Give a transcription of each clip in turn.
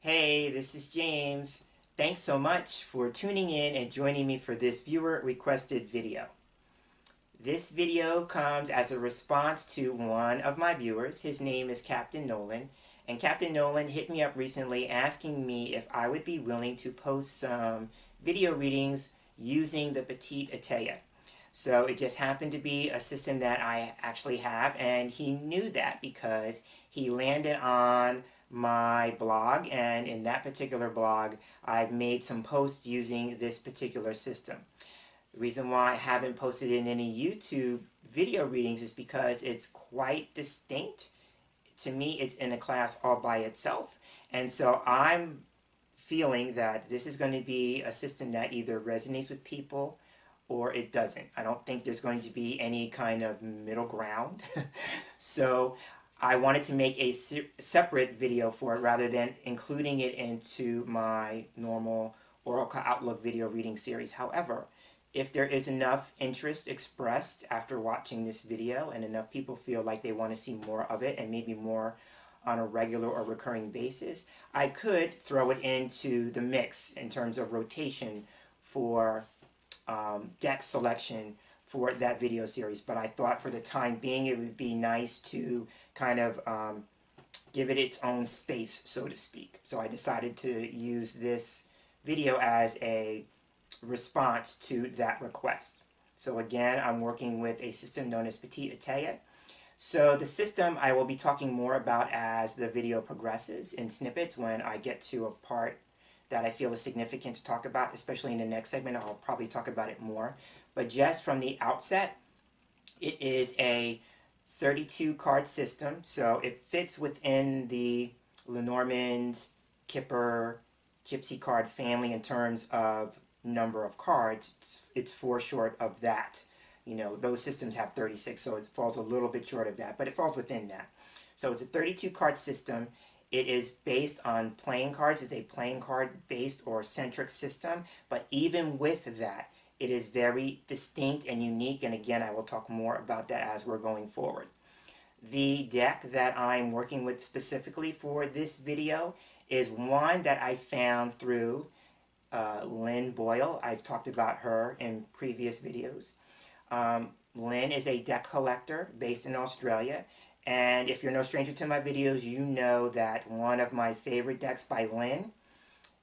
Hey, this is James. Thanks so much for tuning in and joining me for this viewer requested video. This video comes as a response to one of my viewers. His name is Captain Nolan. And Captain Nolan hit me up recently asking me if I would be willing to post some video readings using the Petit Etteilla. So it just happened to be a system that I actually have, and he knew that because he landed on my blog, and in that particular blog I've made some posts using this particular system. The reason why I haven't posted in any YouTube video readings is because it's quite distinct. To me, it's in a class all by itself, and so I'm feeling that this is going to be a system that either resonates with people or it doesn't. I don't think there's going to be any kind of middle ground. So I wanted to make a separate video for it rather than including it into my normal Oracle Outlook video reading series. However, if there is enough interest expressed after watching this video and enough people feel like they want to see more of it and maybe more on a regular or recurring basis, I could throw it into the mix in terms of rotation for deck selection for that video series. But I thought for the time being it would be nice to kind of give it its own space, so to speak. So I decided to use this video as a response to that request. So again, I'm working with a system known as Petit Etteilla. So the system I will be talking more about as the video progresses in snippets when I get to a part that I feel is significant to talk about, especially in the next segment. I'll probably talk about it more. But just from the outset, it is a 32 card system, so it fits within the Lenormand, Kipper, Gypsy card family in terms of number of cards. It's 4 short of that. You know, those systems have 36, so it falls a little bit short of that, but it falls within that. So it's a 32 card system. It is based on playing cards. It's a playing card based or centric system, but even with that, it is very distinct and unique, and again, I will talk more about that as we're going forward. The deck that I'm working with specifically for this video is one that I found through Lynn Boyle. I've talked about her in previous videos. Lynn is a deck collector based in Australia. And if you're no stranger to my videos, you know that one of my favorite decks by Lynn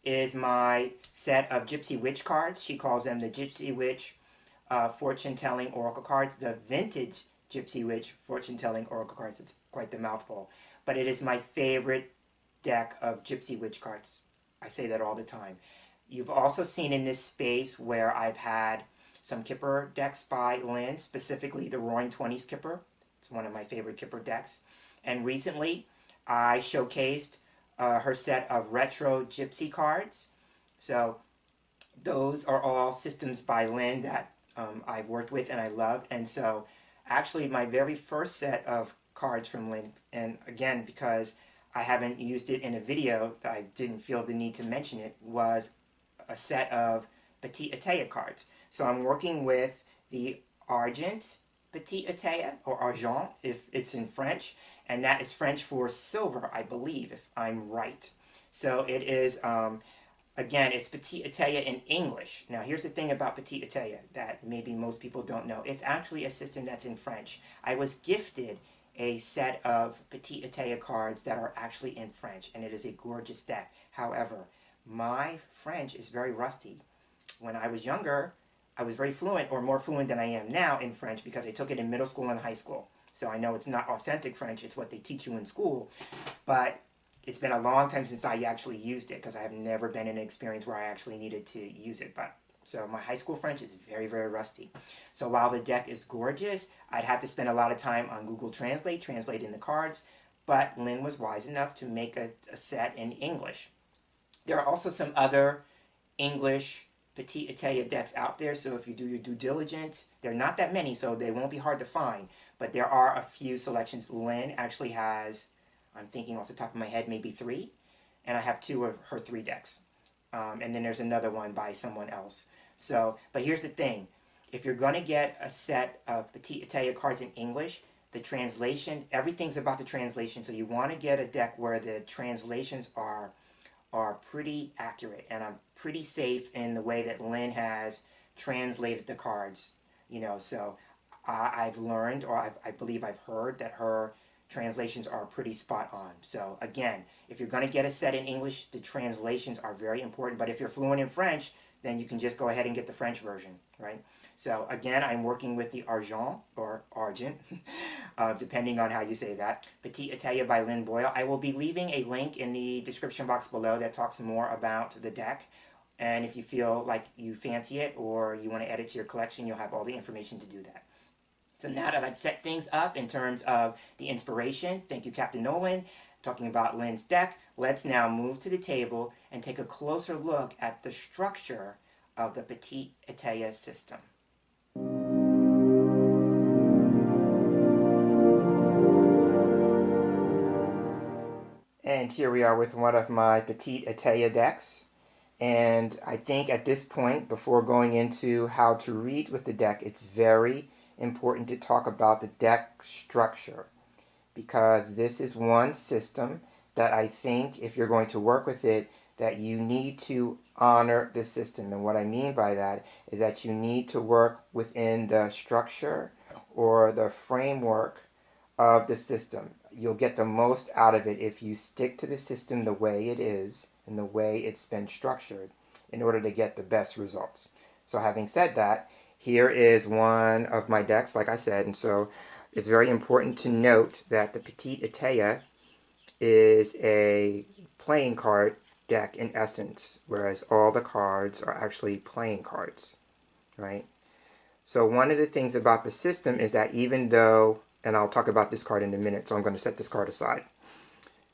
is my set of Gypsy Witch cards. She calls them the Gypsy Witch fortune-telling oracle cards, the vintage Gypsy Witch fortune-telling oracle cards. It's quite the mouthful. But it is my favorite deck of Gypsy Witch cards. I say that all the time. You've also seen in this space where I've had some Kipper decks by Lynn, specifically the Roaring Twenties Kipper. It's one of my favorite Kipper decks. And recently, I showcased her set of retro Gypsy cards. So those are all systems by Lynn that I've worked with and I love. And so actually my very first set of cards from Lynn, and again, because I haven't used it in a video, I didn't feel the need to mention it, was a set of Petit Etteilla cards. So I'm working with the Argent Petit Etteilla, or Argent if it's in French, and that is French for silver, I believe, if I'm right. So it is, again, it's Petit Etteilla in English. Now here's the thing about Petit Etteilla that maybe most people don't know. It's actually a system that's in French. I was gifted a set of Petit Etteilla cards that are actually in French, and it is a gorgeous deck. However, my French is very rusty. When I was younger, I was very fluent, or more fluent than I am now in French, because I took it in middle school and high school. So I know it's not authentic French, it's what they teach you in school. But it's been a long time since I actually used it, because I have never been in an experience where I actually needed to use it. So my high school French is very, very rusty. So while the deck is gorgeous, I'd have to spend a lot of time on Google Translate, translating the cards. But Lynn was wise enough to make a set in English. There are also some other English Petit Etteilla decks out there, so if you do your due diligence, there are not that many, so they won't be hard to find, but there are a few selections. Lynn actually has, I'm thinking off the top of my head, maybe 3, and I have 2 of her 3 decks. And then there's another one by someone else. So, but here's the thing, if you're going to get a set of Petit Etteilla cards in English, the translation, everything's about the translation, so you want to get a deck where the translations are are pretty accurate, and I'm pretty safe in the way that Lynn has translated the cards. So I've learned, or I believe I've heard, that her translations are pretty spot on. So again, if you're going to get a set in English, the translations are very important. But if you're fluent in French, then you can just go ahead and get the French version, right? So again, I'm working with the Argent, or Argent, depending on how you say that, Petit Etteilla by Lynn Boyle. I will be leaving a link in the description box below that talks more about the deck. And if you feel like you fancy it or you want to add it to your collection, you'll have all the information to do that. So now that I've set things up in terms of the inspiration, thank you, Captain Nolan, talking about Lynn's deck, let's now move to the table and take a closer look at the structure of the Petit Etteilla system. And here we are with one of my Petit Etteilla decks. And I think at this point, before going into how to read with the deck, it's very important to talk about the deck structure, because this is one system that I think, if you're going to work with it, that you need to honor the system. And what I mean by that is that you need to work within the structure or the framework of the system. You'll get the most out of it if you stick to the system the way it is and the way it's been structured in order to get the best results. So having said that, here is one of my decks, like I said, and so it's very important to note that the Petit Etteilla is a playing card deck in essence, whereas all the cards are actually playing cards, right? So one of the things about the system is that even though, and I'll talk about this card in a minute, so I'm going to set this card aside.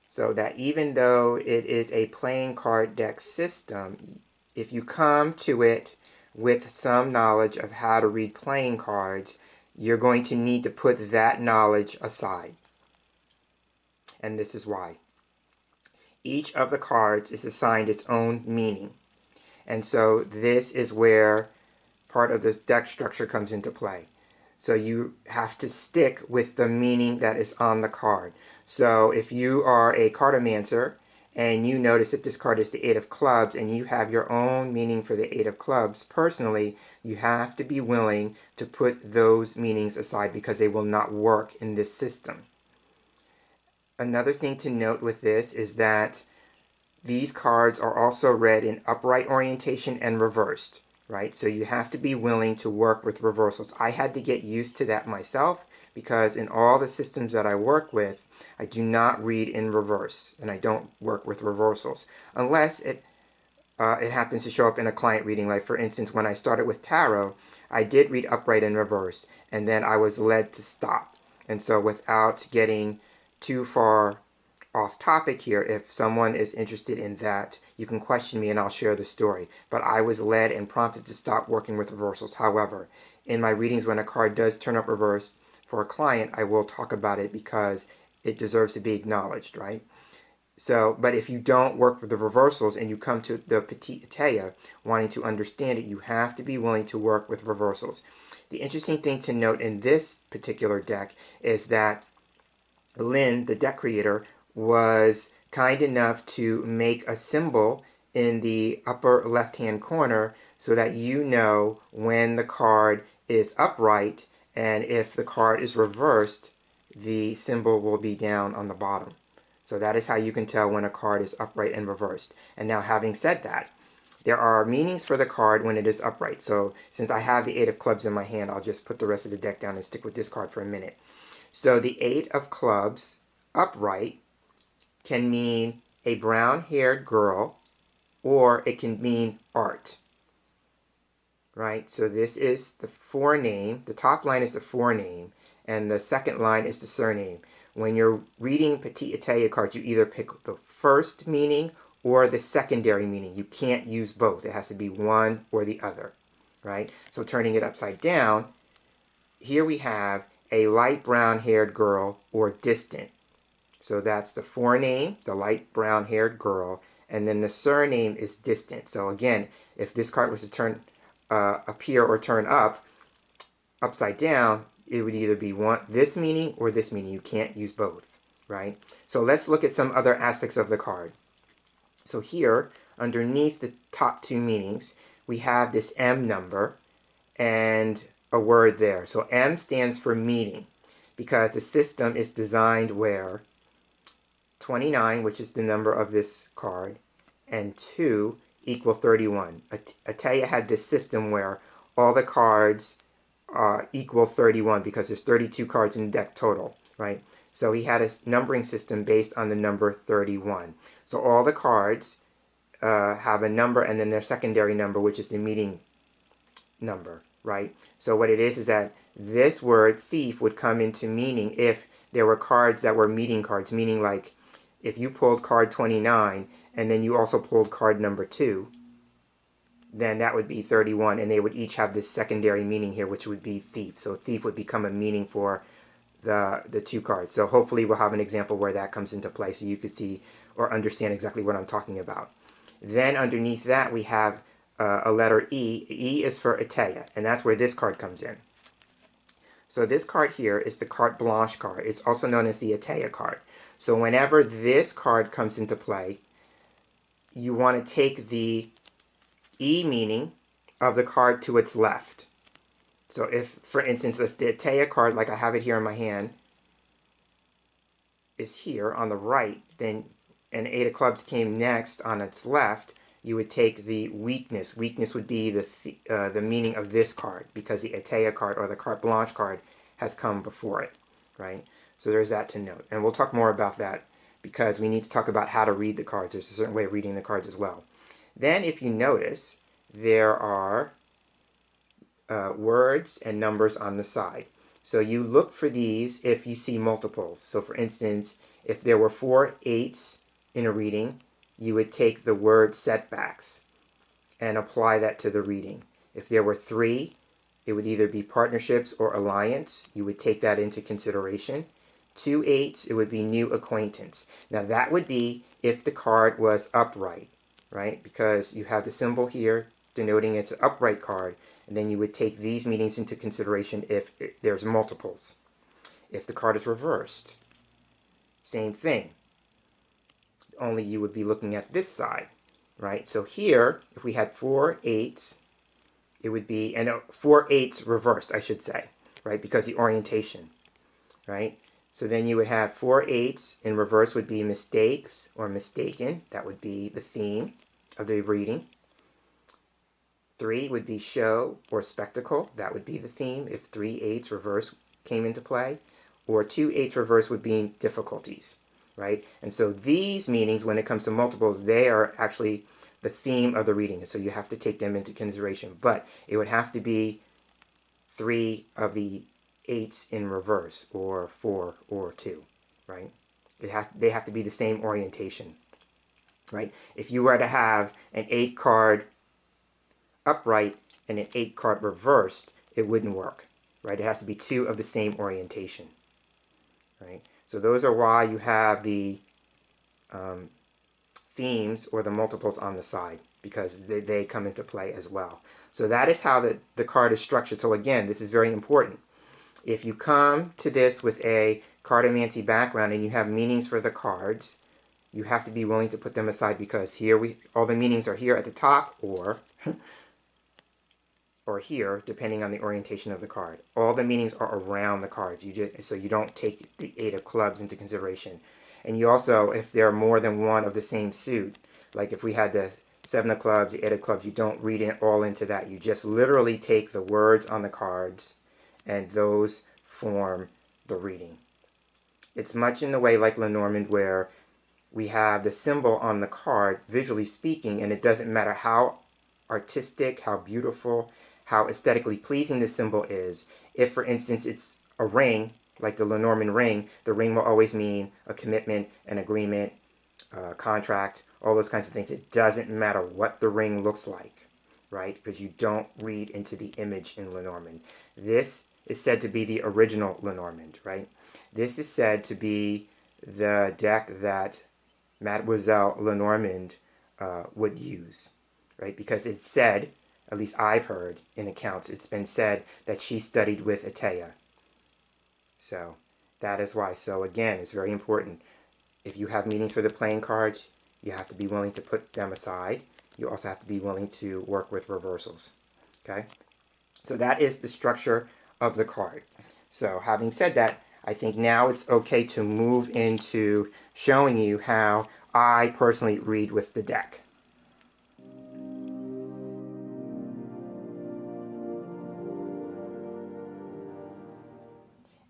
So that even though it is a playing card deck system, if you come to it with some knowledge of how to read playing cards, you're going to need to put that knowledge aside. And this is why. Each of the cards is assigned its own meaning. And so this is where part of the deck structure comes into play. So you have to stick with the meaning that is on the card. So if you are a cartomancer and you notice that this card is the Eight of Clubs and you have your own meaning for the Eight of Clubs, personally, you have to be willing to put those meanings aside because they will not work in this system. Another thing to note with this is that these cards are also read in upright orientation and reversed, right? So you have to be willing to work with reversals. I had to get used to that myself because in all the systems that I work with, I do not read in reverse, and I don't work with reversals unless it happens to show up in a client reading. Like for instance, when I started with tarot, I did read upright and reverse, and then I was led to stop. And so without getting too far off topic here, if someone is interested in that, you can question me and I'll share the story. But I was led and prompted to stop working with reversals. However, in my readings, when a card does turn up reversed for a client, I will talk about it because it deserves to be acknowledged, right? So, but if you don't work with the reversals and you come to the Petit Etteilla wanting to understand it, you have to be willing to work with reversals. The interesting thing to note in this particular deck is that Lynn, the deck creator, was kind enough to make a symbol in the upper left-hand corner so that you know when the card is upright, and if the card is reversed, the symbol will be down on the bottom. So that is how you can tell when a card is upright and reversed. And now, having said that, there are meanings for the card when it is upright. So since I have the Eight of Clubs in my hand, I'll just put the rest of the deck down and stick with this card for a minute. So the Eight of Clubs upright can mean a brown-haired girl, or it can mean art, right? So this is the forename. The top line is the forename, and the second line is the surname. When you're reading Petit Etteilla cards, you either pick the first meaning or the secondary meaning. You can't use both. It has to be one or the other, right? So turning it upside down, here we have a light brown-haired girl, or distant. So that's the forename, the light brown-haired girl, and then the surname is distant. So again, if this card was to turn appear or turn up, upside down, it would either be this meaning or this meaning. You can't use both, right? So let's look at some other aspects of the card. So here, underneath the top two meanings, we have this M number and a word there. So M stands for meaning, because the system is designed where 29, which is the number of this card, and 2 equal 31. Etteilla had this system where all the cards equal 31 because there's 32 cards in the deck total, right? So he had a numbering system based on the number 31. So all the cards have a number and then their secondary number, which is the meaning number, right? So what it is that this word thief would come into meaning if there were cards that were meaning cards, meaning like if you pulled card 29 and then you also pulled card number 2, then that would be 31, and they would each have this secondary meaning here, which would be thief. So thief would become a meaning for the two cards. So hopefully we'll have an example where that comes into play so you could see or understand exactly what I'm talking about. Then underneath that we have a letter E. E is for Etteilla, and that's where this card comes in. So this card here is the carte blanche card. It's also known as the Etteilla card. So whenever this card comes into play, you want to take the E meaning of the card to its left. So if, for instance, if the Etteilla card, like I have it here in my hand, is here on the right, then an 8 of clubs came next on its left, you would take the weakness. Weakness would be the meaning of this card, because the Etteilla card or the carte blanche card has come before it, right? So there's that to note. And we'll talk more about that because we need to talk about how to read the cards. There's a certain way of reading the cards as well. Then if you notice, there are words and numbers on the side. So you look for these if you see multiples. So for instance, if there were 4 8s in a reading, you would take the word setbacks and apply that to the reading. If there were 3, it would either be partnerships or alliance. You would take that into consideration. 2 8s, it would be new acquaintance. Now that would be if the card was upright, right? Because you have the symbol here denoting it's an upright card, and then you would take these meanings into consideration if there's multiples. If the card is reversed, same thing. Only you would be looking at this side, right? So here, if we had 4 8s, it would be, and 4 8s reversed, I should say, right? Because the orientation, right? So then you would have 4 8s in reverse would be mistakes or mistaken. That would be the theme of the reading. 3 would be show or spectacle. That would be the theme if 3 8s reverse came into play. Or 2 8s reverse would be difficulties, right? And so these meanings, when it comes to multiples, they are actually the theme of the reading. And so you have to take them into consideration. But it would have to be 3 of the 8s in reverse, or 4 or 2, right? They have to be the same orientation, right? If you were to have an 8 card upright and an 8 card reversed, it wouldn't work, right? It has to be 2 of the same orientation, right? So those are why you have the themes or the multiples on the side, because they come into play as well. So that is how the card is structured. So again, this is very important. If you come to this with a cartomancy background and you have meanings for the cards, you have to be willing to put them aside, because here all the meanings are here at the top or here, depending on the orientation of the card. All the meanings are around the cards. So you don't take the 8 of clubs into consideration. And you also, if there are more than one of the same suit, like if we had the 7 of clubs, the 8 of clubs, you don't read it all into that. You just literally take the words on the cards, and those form the reading. It's much in the way like Lenormand, where we have the symbol on the card, visually speaking, and it doesn't matter how artistic, how beautiful, how aesthetically pleasing the symbol is. If, for instance, it's a ring, like the Lenormand ring, the ring will always mean a commitment, an agreement, contract, all those kinds of things. It doesn't matter what the ring looks like, right? Because you don't read into the image in Lenormand. This is said to be the original Lenormand, right? This is said to be the deck that Mademoiselle Lenormand would use, right? Because it's said, at least I've heard in accounts, it's been said that she studied with Etteilla. So that is why. So again, it's very important. If you have meanings for the playing cards, You have to be willing to put them aside. You also have to be willing to work with reversals. Okay? So that is the structure of the card. So having said that, I think now it's okay to move into showing you how I personally read with the deck.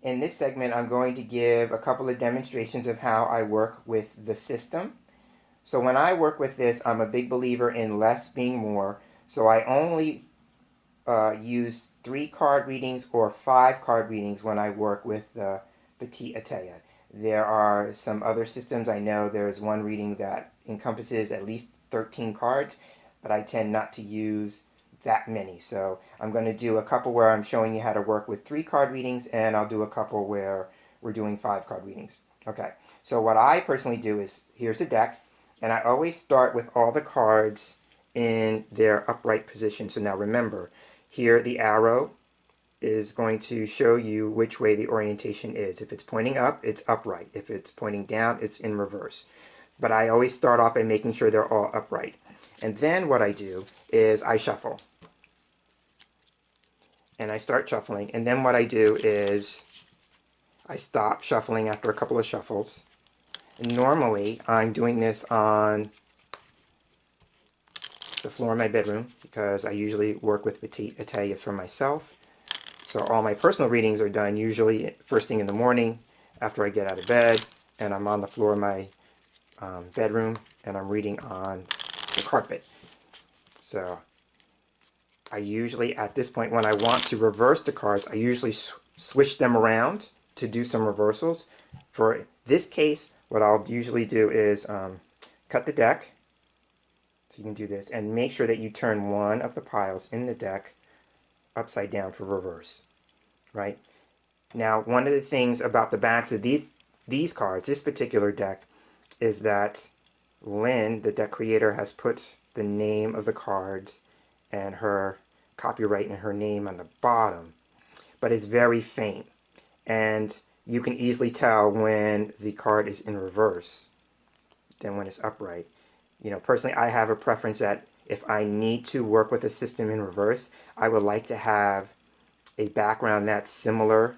In this segment, I'm going to give a couple of demonstrations of how I work with the system. So when I work with this, I'm a big believer in less being more. So I only use 3 card readings or 5 card readings when I work with the Petit Etteilla. There are some other systems. I know there's one reading that encompasses at least 13 cards, but I tend not to use that many. So I'm going to do a couple where I'm showing you how to work with 3 card readings, and I'll do a couple where we're doing 5 card readings. Okay, so what I personally do is, here's a deck, and I always start with all the cards in their upright position. So now remember, here the arrow is going to show you which way the orientation is. If it's pointing up, it's upright. If it's pointing down, it's in reverse. But I always start off by making sure they're all upright. And then what I do is I shuffle. And I start shuffling. And then what I do is I stop shuffling after a couple of shuffles. And normally I'm doing this on the floor of my bedroom because I usually work with Petit Etteilla for myself. So all my personal readings are done usually first thing in the morning after I get out of bed, and I'm on the floor of my bedroom and I'm reading on the carpet. So I usually, at this point, when I want to reverse the cards, I usually switch them around to do some reversals. For this case, what I'll usually do is cut the deck. So you can do this, and make sure that you turn one of the piles in the deck upside down for reverse, right? Now, one of the things about the backs of these cards, this particular deck, is that Lynn, the deck creator, has put the name of the cards and her copyright and her name on the bottom, but it's very faint, and you can easily tell when the card is in reverse than when it's upright. You know, personally, I have a preference that if I need to work with a system in reverse, I would like to have a background that's similar,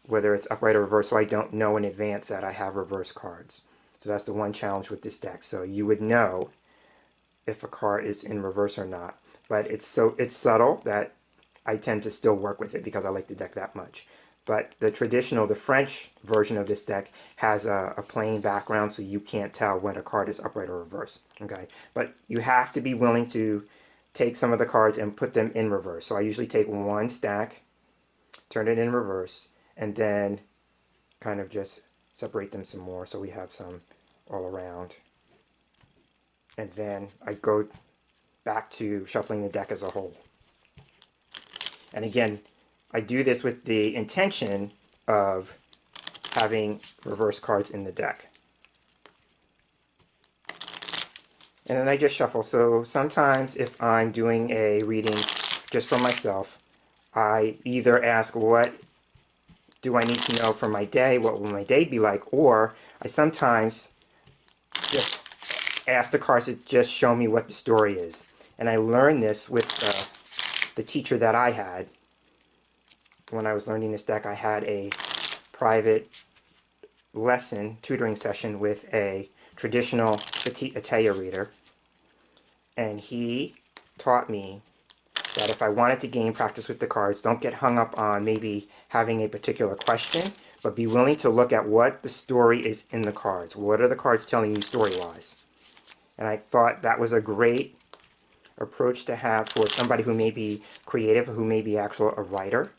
whether it's upright or reverse, so I don't know in advance that I have reverse cards. So that's the one challenge with this deck. So you would know if a card is in reverse or not. But it's subtle that I tend to still work with it because I like the deck that much. But the traditional, the French version of this deck has a plain background, so you can't tell when a card is upright or reverse. Okay, but you have to be willing to take some of the cards and put them in reverse. So I usually take one stack, turn it in reverse, and then kind of just separate them some more so we have some all around. And then I go back to shuffling the deck as a whole. And again, I do this with the intention of having reverse cards in the deck. And then I just shuffle. So sometimes if I'm doing a reading just for myself, I either ask, what do I need to know for my day? What will my day be like? Or I sometimes just ask the cards to just show me what the story is. And I learned this with the teacher that I had. When I was learning this deck, I had a private lesson, tutoring session with a traditional Petit Etteilla reader. And he taught me that if I wanted to gain practice with the cards, don't get hung up on maybe having a particular question, but be willing to look at what the story is in the cards. What are the cards telling you story-wise? And I thought that was a great approach to have for somebody who may be creative, who may be actually a writer.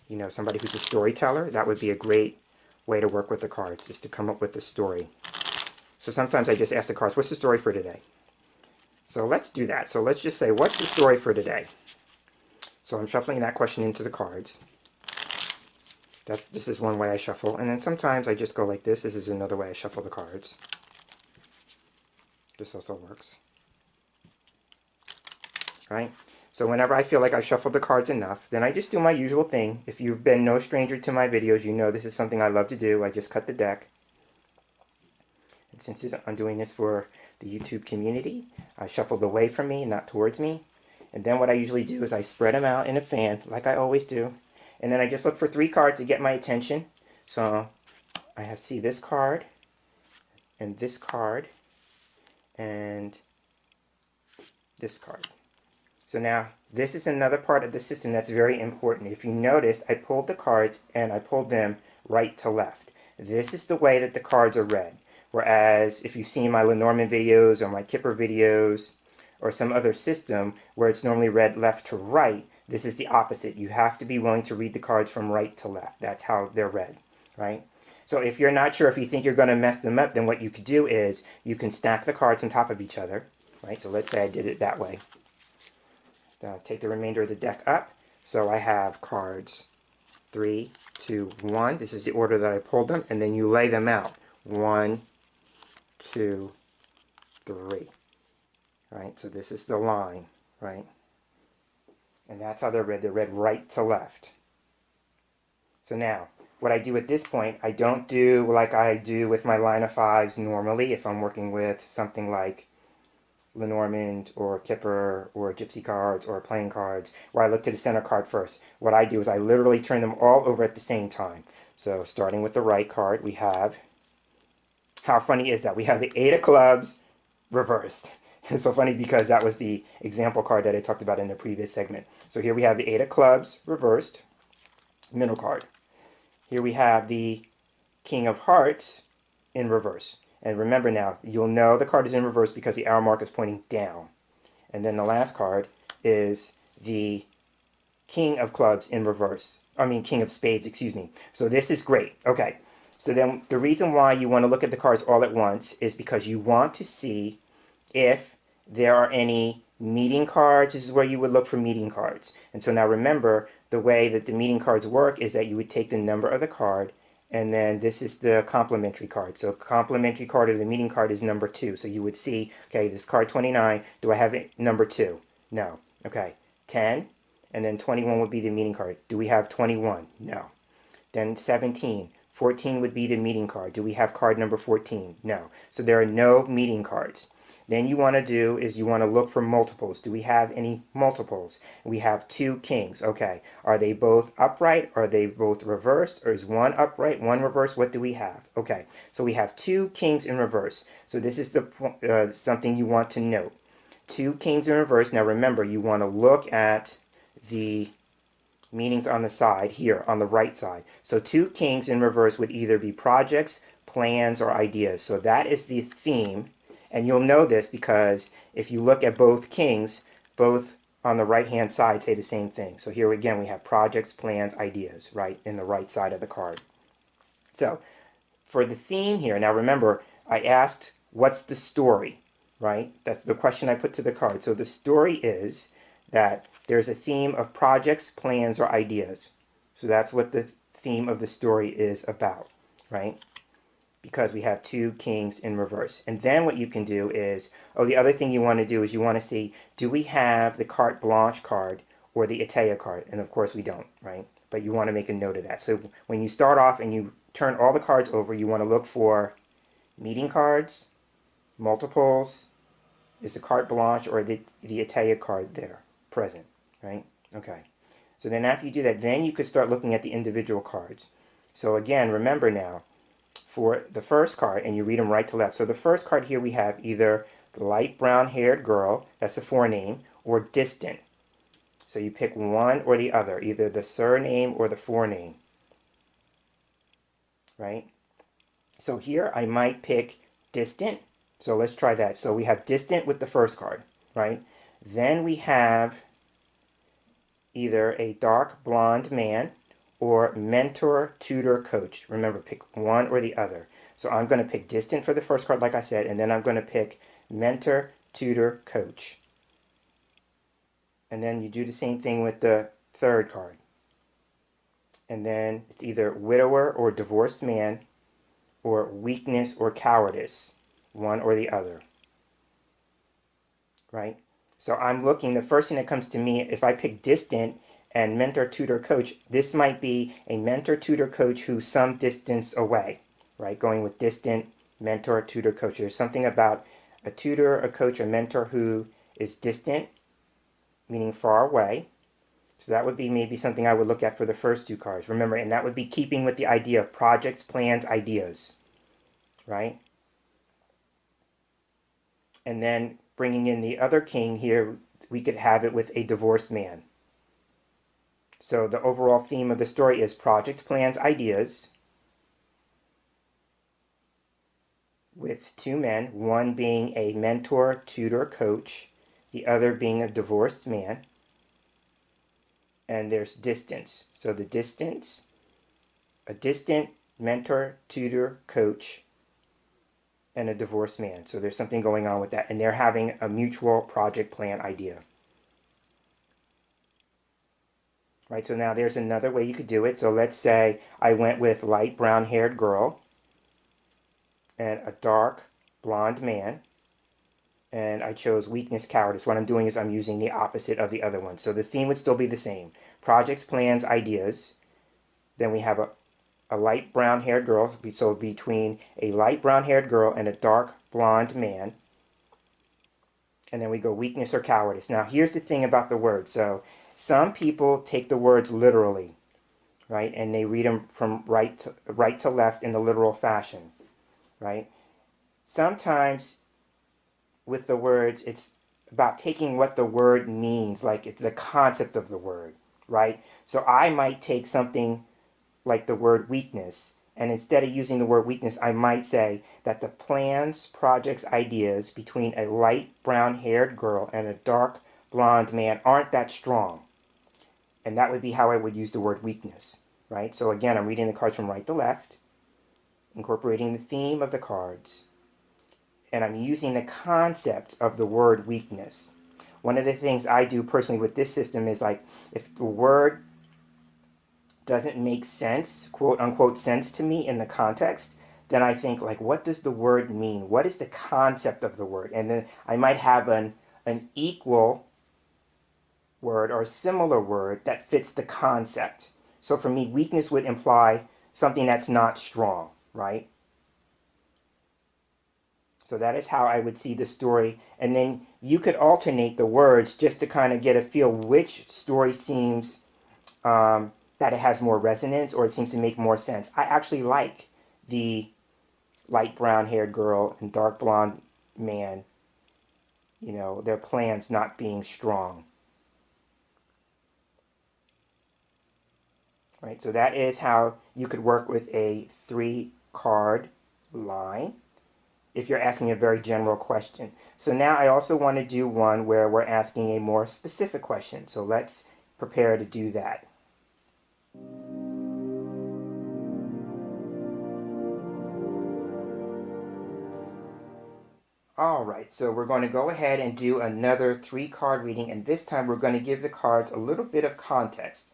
You know, somebody who's a storyteller. That would be a great way to work with the cards, is to come up with a story. So sometimes I just ask the cards, what's the story for today? So let's do that. So let's just say, what's the story for today? So I'm shuffling that question into the cards. This is one way I shuffle. And then sometimes I just go like this. This is another way I shuffle the cards. This also works. Right? So whenever I feel like I've shuffled the cards enough, then I just do my usual thing. If you've been no stranger to my videos, you know this is something I love to do. I just cut the deck. And since I'm doing this for the YouTube community, I shuffled away from me, not towards me. And then what I usually do is I spread them out in a fan, like I always do. And then I just look for 3 cards to get my attention. So I see this card, and this card, and this card. So now, this is another part of the system that's very important. If you noticed, I pulled the cards, and I pulled them right to left. This is the way that the cards are read. Whereas, if you've seen my Lenormand videos, or my Kipper videos, or some other system where it's normally read left to right, this is the opposite. You have to be willing to read the cards from right to left. That's how they're read, right? So if you're not sure, if you think you're going to mess them up, then what you could do is you can stack the cards on top of each other, right? So let's say I did it that way. Take the remainder of the deck up. So I have cards 3, 2, 1. This is the order that I pulled them, and then you lay them out. 1, 2, 3. Right? So this is the line, right? And that's how they're read. They're read right to left. So now, what I do at this point, I don't do like I do with my line of 5s normally if I'm working with something like Lenormand or Kipper or Gypsy cards or playing cards, where I look to the center card first. What I do is I literally turn them all over at the same time. So starting with the right card, we have, how funny is that? We have the 8 of clubs reversed. It's so funny because that was the example card that I talked about in the previous segment. So here we have the 8 of clubs reversed, middle card. Here we have the King of Hearts in reverse. And remember now, you'll know the card is in reverse because the arrow mark is pointing down. And then the last card is the King of Clubs in reverse. I mean, King of Spades, excuse me. So this is great. Okay. So then the reason why you want to look at the cards all at once is because you want to see if there are any meeting cards. This is where you would look for meeting cards. And so now remember, the way that the meeting cards work is that you would take the number of the card, and then this is the complementary card. So complementary card or the meeting card is number 2. So you would see, okay, this card 29, do I have it number 2? No. Okay, 10, and then 21 would be the meeting card. Do we have 21? No. Then 17. 14 would be the meeting card. Do we have card number 14? No. So there are no meeting cards. Then you want to do is you want to look for multiples. Do we have any multiples? We have 2 kings. Okay. Are they both upright? Are they both reversed? Or is one upright, one reversed? What do we have? Okay. So we have 2 kings in reverse. So this is the something you want to note. 2 kings in reverse. Now remember, you want to look at the meanings on the side here, on the right side. So 2 kings in reverse would either be projects, plans, or ideas. So that is the theme. And you'll know this because if you look at both kings, both on the right-hand side say the same thing. So here again, we have projects, plans, ideas, right, in the right side of the card. So for the theme here, now remember, I asked, what's the story, right? That's the question I put to the card. So the story is that there's a theme of projects, plans, or ideas. So that's what the theme of the story is about, right? Because we have 2 kings in reverse. And then what you can do is, oh, the other thing you want to do is you want to see, do we have the carte blanche card or the Etteilla card? And of course we don't, right? But you want to make a note of that. So when you start off and you turn all the cards over, you want to look for meeting cards, multiples, is the carte blanche or the Etteilla card there present, right? Okay. So then after you do that, then you could start looking at the individual cards. So again, remember now, for the first card, and you read them right to left. So the first card here we have either the light brown-haired girl, that's the forename, or distant. So you pick one or the other, either the surname or the forename, right? So here I might pick distant. So let's try that. So we have distant with the first card, right? Then we have either a dark blonde man or mentor, tutor, coach. Remember, pick one or the other. So I'm going to pick distant for the first card, like I said, and then I'm going to pick mentor, tutor, coach. And then you do the same thing with the third card. And then it's either widower or divorced man, or weakness or cowardice, one or the other. Right? So I'm looking, the first thing that comes to me, if I pick distant and mentor, tutor, coach, this might be a mentor, tutor, coach who's some distance away, right? Going with distant, mentor, tutor, coach. There's something about a tutor, a coach, a mentor who is distant, meaning far away. So that would be maybe something I would look at for the first two cards. Remember, and that would be keeping with the idea of projects, plans, ideas, right? And then bringing in the other king here, we could have it with a divorced man. So the overall theme of the story is projects, plans, ideas, with two men, one being a mentor, tutor, coach, the other being a divorced man. And there's distance. So the distance, a distant mentor, tutor, coach, and a divorced man. So there's something going on with that. And they're having a mutual project plan idea. Right, so now there's another way you could do it. So let's say I went with light brown-haired girl and a dark blonde man, and I chose weakness, cowardice. What I'm doing is I'm using the opposite of the other one. So the theme would still be the same. Projects, plans, ideas. Then we have a light brown-haired girl. So between a light brown-haired girl and a dark blonde man. And then we go weakness or cowardice. Now here's the thing about the word. So some people take the words literally, right? And they read them from right to left in the literal fashion, right? Sometimes with the words, it's about taking what the word means, like it's the concept of the word, right? So I might take something like the word weakness, and instead of using the word weakness, I might say that the plans, projects, ideas between a light brown-haired girl and a dark blonde man aren't that strong. And that would be how I would use the word weakness, right? So again, I'm reading the cards from right to left, incorporating the theme of the cards, and I'm using the concept of the word weakness. One of the things I do personally with this system is like, if the word doesn't make sense, quote unquote sense to me in the context, then I think like, what does the word mean? What is the concept of the word? And then I might have an equal word or a similar word that fits the concept. So for me, weakness would imply something that's not strong, right? So that is how I would see the story. And then you could alternate the words just to kind of get a feel which story seems that it has more resonance or it seems to make more sense. I actually like the light brown-haired girl and dark blonde man, you know, their plans not being strong. Right, so that is how you could work with a 3-card line if you're asking a very general question. So now I also want to do one where we're asking a more specific question. So let's prepare to do that. Alright, so we're going to go ahead and do another 3-card reading, and this time we're going to give the cards a little bit of context.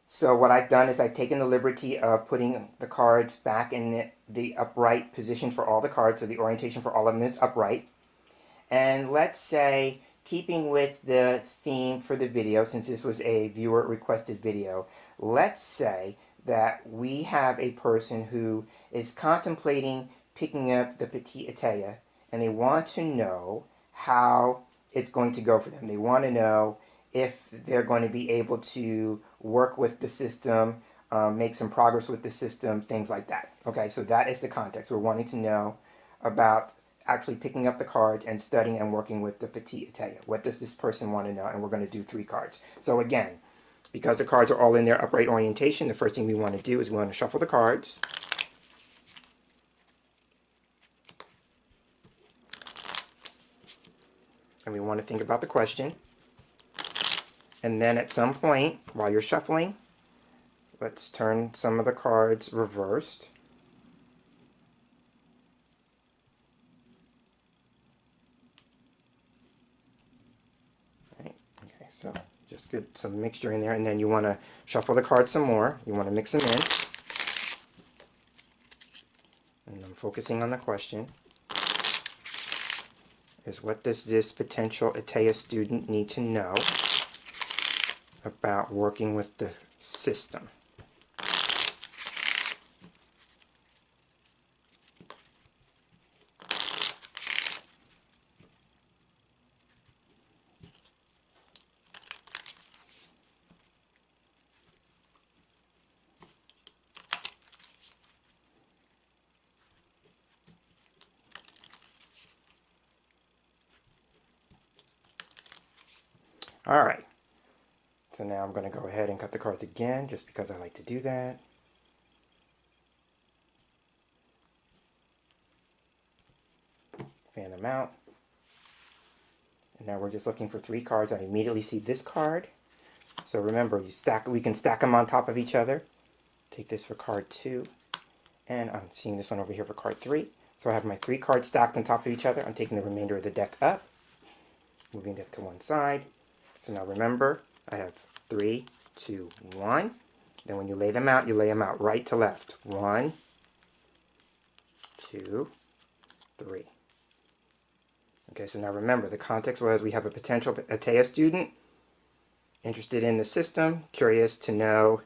So what I've done is I've taken the liberty of putting the cards back in the upright position for all the cards, so the orientation for all of them is upright. And let's say, keeping with the theme for the video, since this was a viewer requested video, let's say that we have a person who is contemplating picking up the Petit Etteilla, and they want to know how it's going to go for them. They want to know if they're going to be able to work with the system, make some progress with the system, things like that. Okay, so that is the context. We're wanting to know about actually picking up the cards and studying and working with the Petit Etteilla. What does this person want to know? And we're going to do 3 cards. So again, because the cards are all in their upright orientation, the first thing we want to do is we want to shuffle the cards. And we want to think about the question. And then at some point, while you're shuffling, let's turn some of the cards reversed. Right. Okay, so just get some mixture in there, and then you want to shuffle the cards some more. You want to mix them in. And I'm focusing on the question. Is what does this potential Etteilla student need to know about working with the system? All right. So now I'm going to go ahead and cut the cards again, just because I like to do that. Fan them out. And now we're just looking for 3 cards. I immediately see this card. So remember, we can stack them on top of each other. Take this for card 2. And I'm seeing this one over here for card 3. So I have my 3 cards stacked on top of each other. I'm taking the remainder of the deck up, moving that to one side. So now remember, I have 3, 2, 1. Then when you lay them out right to left. 1, 2, 3. Okay, so now remember, the context was we have a potential Etteilla student interested in the system, curious to know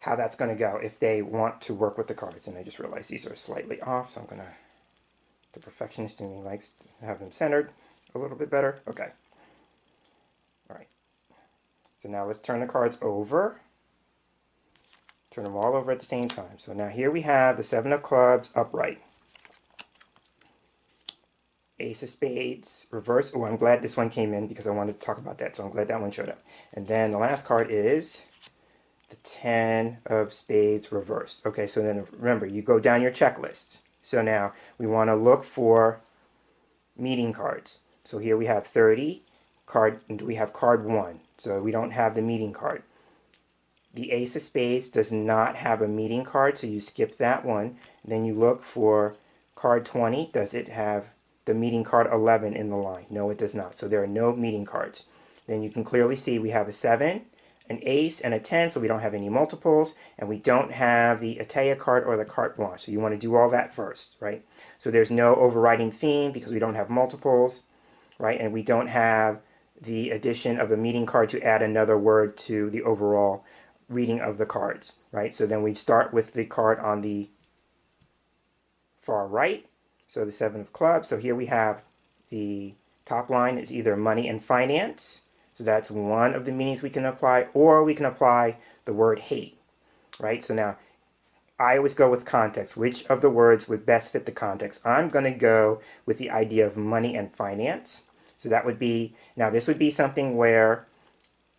how that's going to go if they want to work with the cards. And I just realized these are slightly off, so I'm going to, the perfectionist in me likes to have them centered a little bit better. Okay. All right. So now let's turn the cards over. Turn them all over at the same time. So now here we have the 7 of clubs upright. Ace of spades reversed. Oh, I'm glad this one came in because I wanted to talk about that, so I'm glad that one showed up. And then the last card is the 10 of spades reversed. Okay, so then remember, you go down your checklist. So now we want to look for meeting cards. So here we have 30 card, and we have card 1. So we don't have the meeting card. The ace of spades does not have a meeting card, so you skip that one. And then you look for card 20. Does it have the meeting card 11 in the line? No, it does not. So there are no meeting cards. Then you can clearly see we have a 7, an ace, and a 10, so we don't have any multiples, and we don't have the Etteilla card or the carte blanche. So you want to do all that first, right? So there's no overriding theme because we don't have multiples, right? And we don't have the addition of a meeting card to add another word to the overall reading of the cards, right? So then we start with the card on the far right. So the 7 of clubs. So here we have the top line is either money and finance. So that's one of the meanings we can apply, or we can apply the word hate, right? So now I always go with context. Which of the words would best fit the context? I'm going to go with the idea of money and finance. So that would be, now this would be something where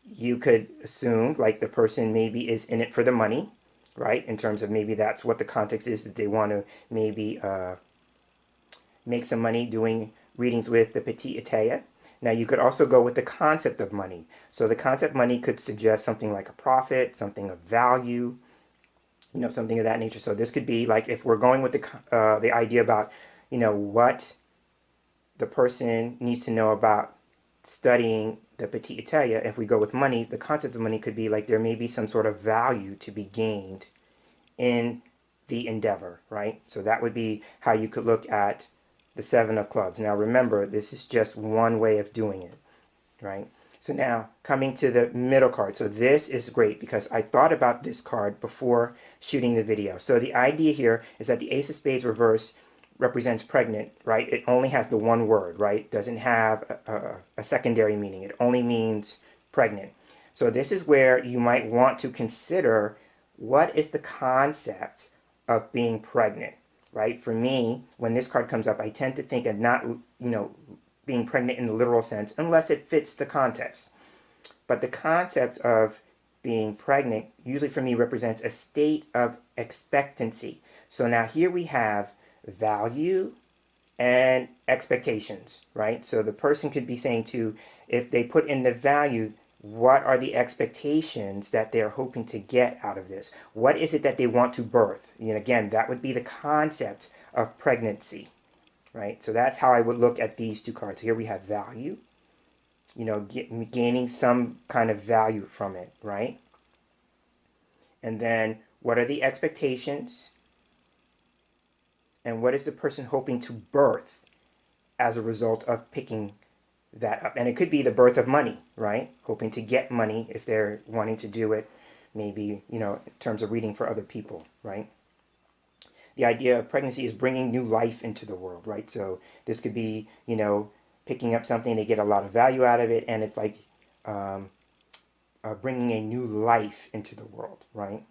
you could assume like the person maybe is in it for the money, right? In terms of maybe that's what the context is, that they want to maybe make some money doing readings with the Petit Etteilla. Now you could also go with the concept of money. So the concept of money could suggest something like a profit, something of value, you know, something of that nature. So this could be like if we're going with the idea about, you know, what the person needs to know about studying the Petit Etteilla. If we go with money, the concept of money could be like there may be some sort of value to be gained in the endeavor, right? So that would be how you could look at the 7 of clubs. Now remember, this is just one way of doing it, right? So now coming to the middle card. So this is great because I thought about this card before shooting the video. So the idea here is that the ace of spades reverse represents pregnant, right? It only has the one word, right? Doesn't have a secondary meaning. It only means pregnant. So this is where you might want to consider what is the concept of being pregnant, right? For me, when this card comes up, I tend to think of not, you know, being pregnant in the literal sense unless it fits the context. But the concept of being pregnant usually for me represents a state of expectancy. So now here we have value and expectations, right? So the person could be saying to, if they put in the value, what are the expectations that they're hoping to get out of this? What is it that they want to birth? And again, that would be the concept of pregnancy, right? So that's how I would look at these two cards. Here we have value, you know, gaining some kind of value from it, right? And then what are the expectations? And what is the person hoping to birth as a result of picking that up? And it could be the birth of money, right? Hoping to get money if they're wanting to do it, maybe, you know, in terms of reading for other people, right? The idea of pregnancy is bringing new life into the world, right? So this could be, you know, picking up something, they get a lot of value out of it, and it's like bringing a new life into the world, right?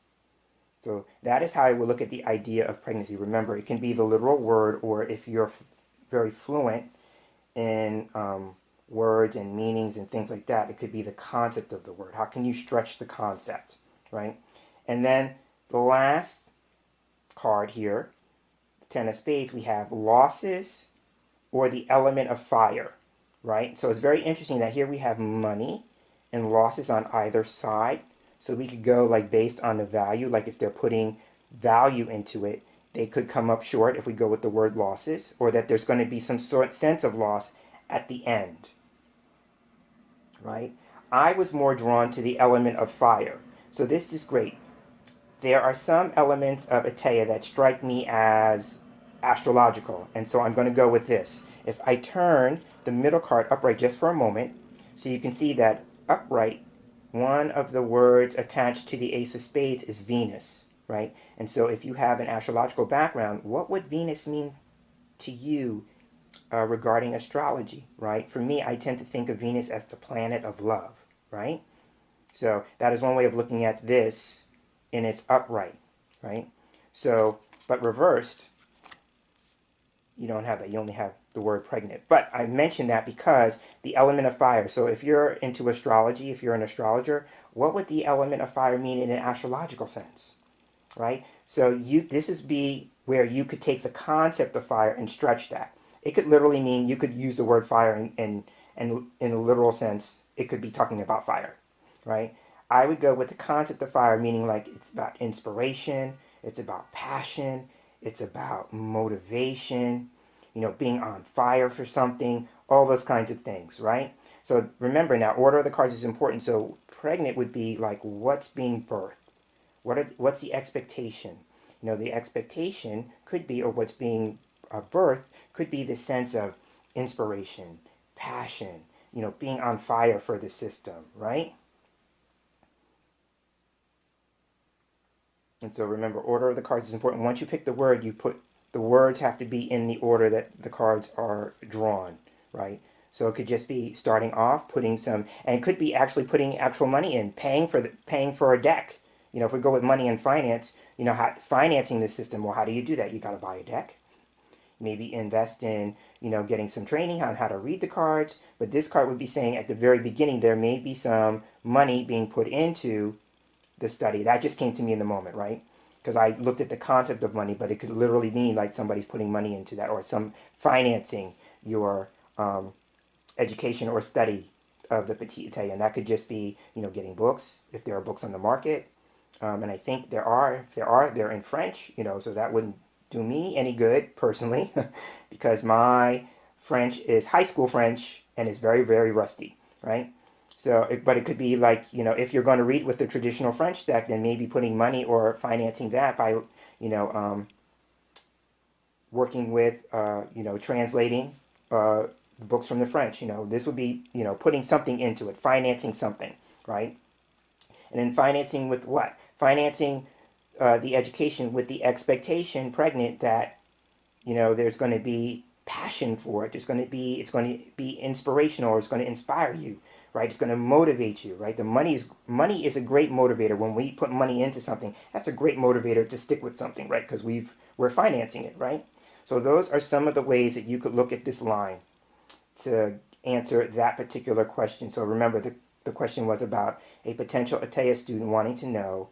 So that is how I would look at the idea of pregnancy. Remember, it can be the literal word, or if you're very fluent in words and meanings and things like that. It could be the concept of the word. How can you stretch the concept, right? And then the last card here, the Ten of Spades, we have losses or the element of fire, right? So it's very interesting that here we have money and losses on either side. So we could go like based on the value, like if they're putting value into it, they could come up short if we go with the word losses, or that there's going to be some sort sense of loss at the end, right? I was more drawn to the element of fire. So this is great. There are some elements of Etteilla that strike me as astrological, and so I'm going to go with this. If I turn the middle card upright just for a moment, so you can see that upright, one of the words attached to the Ace of Spades is Venus, right? And so if you have an astrological background, what would Venus mean to you regarding astrology, right? For me, I tend to think of Venus as the planet of love, right? So that is one way of looking at this in its upright, right? So, but reversed, you don't have that. You only have the word pregnant. But I mentioned that because the element of fire. So if you're into astrology, if you're an astrologer, what would the element of fire mean in an astrological sense, right? So this is be where you could take the concept of fire and stretch that. It could literally mean you could use the word fire and in a literal sense, it could be talking about fire, right? I would go with the concept of fire, meaning like it's about inspiration, it's about passion, it's about motivation, you know, being on fire for something, all those kinds of things, right? So remember now, order of the cards is important. So pregnant would be like what's being birthed. What's the expectation? You know, the expectation could be, or what's being birthed could be the sense of inspiration, passion, you know, being on fire for the system, right? And so remember, order of the cards is important. Once you pick the word, the words have to be in the order that the cards are drawn, right? So it could just be starting off, putting some, and it could be actually putting actual money in, paying for a deck. You know, if we go with money and finance, you know, financing the system, well, how do you do that? You got to buy a deck. Maybe invest in, you know, getting some training on how to read the cards. But this card would be saying at the very beginning, there may be some money being put into the study. That just came to me in the moment, right? Because I looked at the concept of money, but it could literally mean like somebody's putting money into that, or some financing your education or study of the Petit Etteilla. And that could just be, you know, getting books, if there are books on the market. And I think there are, if there are, they're in French, you know, so that wouldn't do me any good personally because my French is high school French and is very, very rusty, right? So, but it could be like, you know, if you're going to read with the traditional French deck, then maybe putting money or financing that by, you know, working with, you know, translating books from the French. You know, this would be, you know, putting something into it, financing something, right? And then financing with what? Financing the education with the expectation, pregnant, that, you know, there's going to be passion for it. It's going to be inspirational, or it's going to inspire you, right? It's going to motivate you, right? Money is a great motivator. When we put money into something, that's a great motivator to stick with something, right? Because we're financing it, right? So those are some of the ways that you could look at this line to answer that particular question. So remember, the question was about a potential Etteilla student wanting to know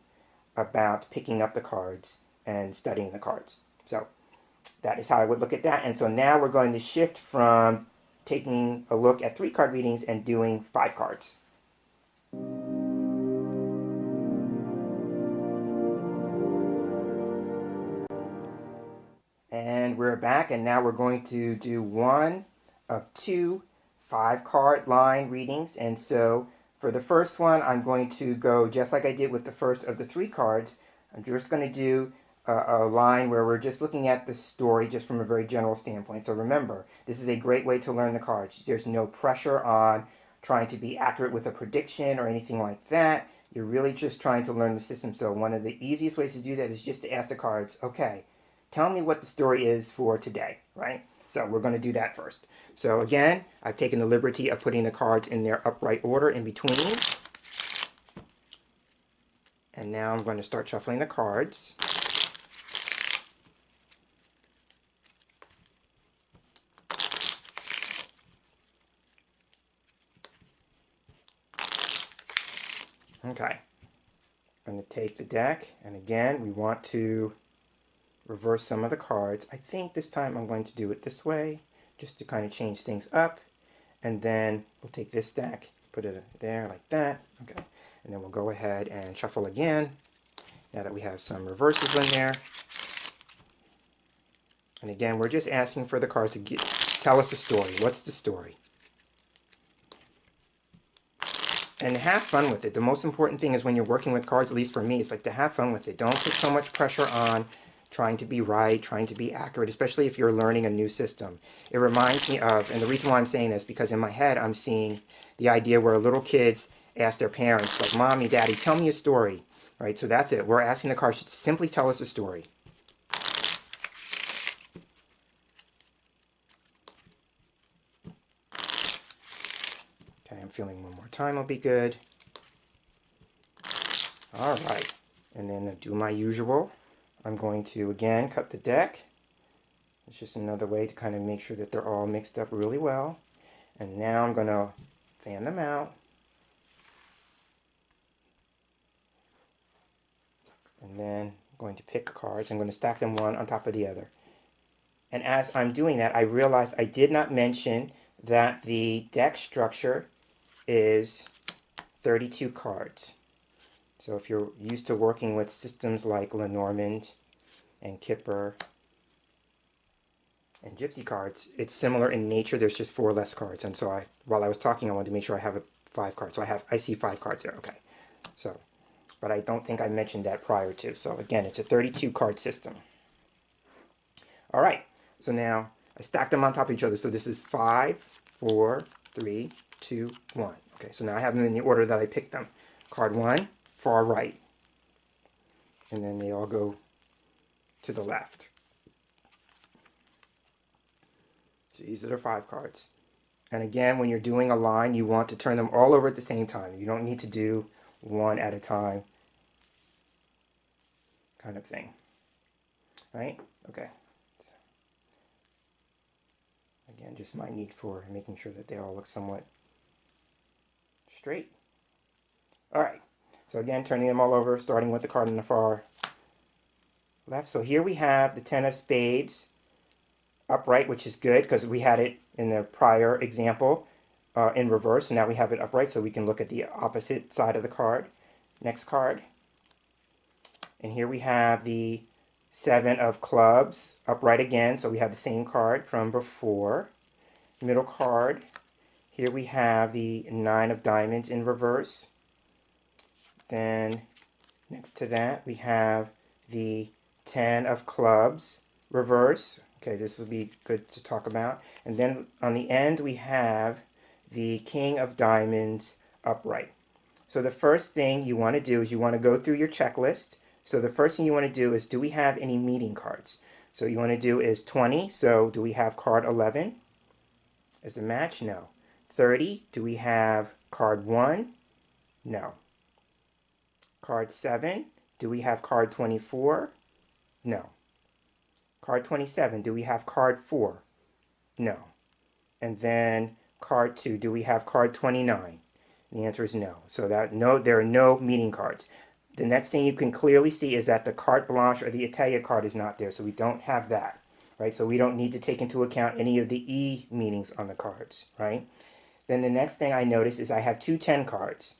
about picking up the cards and studying the cards. So that is how I would look at that. And so now we're going to shift from taking a look at 3-card readings and doing 5 cards. And we're back, and now we're going to do one of 2 5-card line readings. And so for the first one, I'm going to go just like I did with the first of the 3 cards. I'm just going to do a line where we're just looking at the story just from a very general standpoint. So remember, this is a great way to learn the cards. There's no pressure on trying to be accurate with a prediction or anything like that. You're really just trying to learn the system. So one of the easiest ways to do that is just to ask the cards, okay, tell me what the story is for today, right? So we're going to do that first. So again, I've taken the liberty of putting the cards in their upright order in between. And now I'm going to start shuffling the cards. Okay. I'm going to take the deck, and again, we want to reverse some of the cards. I think this time I'm going to do it this way, just to kind of change things up. And then we'll take this deck, put it there like that. Okay. And then we'll go ahead and shuffle again, now that we have some reverses in there. And again, we're just asking for the cards to tell us a story. What's the story? And have fun with it. The most important thing is when you're working with cards, at least for me, it's like to have fun with it. Don't put so much pressure on trying to be right, trying to be accurate, especially if you're learning a new system. It reminds me of, and the reason why I'm saying this, because in my head I'm seeing the idea where little kids ask their parents, like, Mommy, Daddy, tell me a story. Right? So that's it. We're asking the cards to simply tell us a story. Okay, I'm feeling one more time will be good. All right. And then I'll do my usual. I'm going to, again, cut the deck. It's just another way to kind of make sure that they're all mixed up really well. And now I'm going to fan them out. And then I'm going to pick cards. I'm going to stack them one on top of the other. And as I'm doing that, I realized I did not mention that the deck structure is 32 cards. So if you're used to working with systems like Lenormand and Kipper and Gypsy cards, it's similar in nature. There's just 4 less cards. And so while I was talking, I wanted to make sure I have 5 cards. So I see 5 cards there. Okay. So, but I don't think I mentioned that prior to. So again, it's a 32 card system. All right. So now I stack them on top of each other. So this is 5, 4, 3, 2, 1. Okay. So now I have them in the order that I picked them. Card 1. Far right, and then they all go to the left. So these are the 5 cards. And again, when you're doing a line, you want to turn them all over at the same time. You don't need to do one at a time, kind of thing. Right? Okay. So, again, just my need for making sure that they all look somewhat straight. All right. So again, turning them all over, starting with the card in the far left. So here we have the 10 of spades upright, which is good because we had it in the prior example in reverse. So now we have it upright so we can look at the opposite side of the card. Next card. And here we have the 7 of clubs upright again. So we have the same card from before. Middle card. Here we have the 9 of diamonds in reverse. Then next to that we have the 10 of clubs reverse. Okay, this will be good to talk about. And then on the end we have the king of diamonds upright. So the first thing you want to do is you want to go through your checklist. So the first thing you want to do is, do we have any meeting cards? So you want to do is 20. So do we have card 11 as the match? No. 30. Do we have card 1? No. Card 7, do we have card 24? No. Card 27, do we have card 4? No. And then card 2, do we have card 29? The answer is no. So there are no meeting cards. The next thing you can clearly see is that the carte blanche or the Etteilla card is not there, so we don't have that, right? So we don't need to take into account any of the E meanings on the cards, right? Then the next thing I notice is I have 2 10 cards,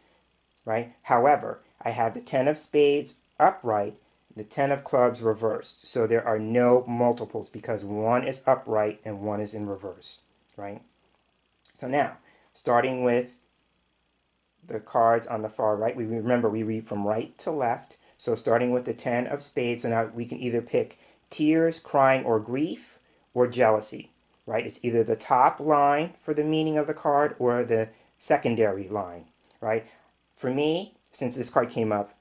right? However, I have the 10 of spades upright, the 10 of clubs reversed. So there are no multiples because one is upright and one is in reverse, right? So now, starting with the cards on the far right, we read from right to left. So starting with the 10 of spades, so now we can either pick tears, crying, or grief, or jealousy, right? It's either the top line for the meaning of the card or the secondary line, right? For me, since this card came up,